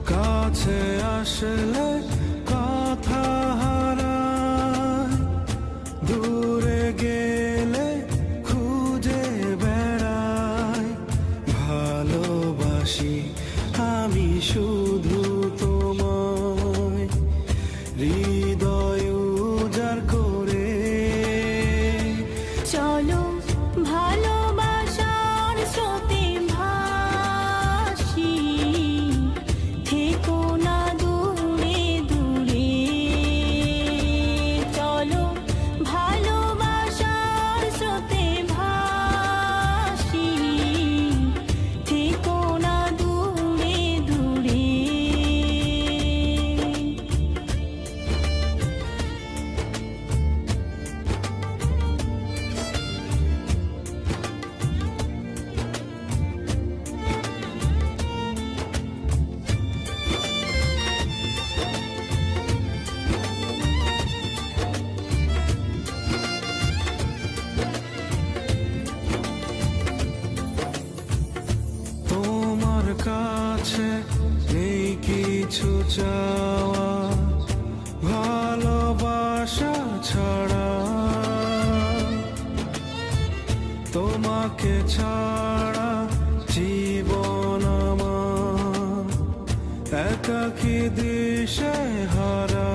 কাছে আসলে কথা হারায়, দূরে গেলে খুঁজে বেড়াই। ভালোবাসি আমি শুধু তোমায়, হৃদয় উজাড় করে। চলো ভালোবাসার স্রোতে ভাসি, থেকো না দূরে দূরে। চলো ভালোবাসার স্রোতে ভাসি, থেকো না দূরে দূরে। কাছে নেই কিছু চাওয়া, ভালোবাসা ছাড়া। তোমাকে ছাড়া জীবন আমার একাকী দিশে হারা।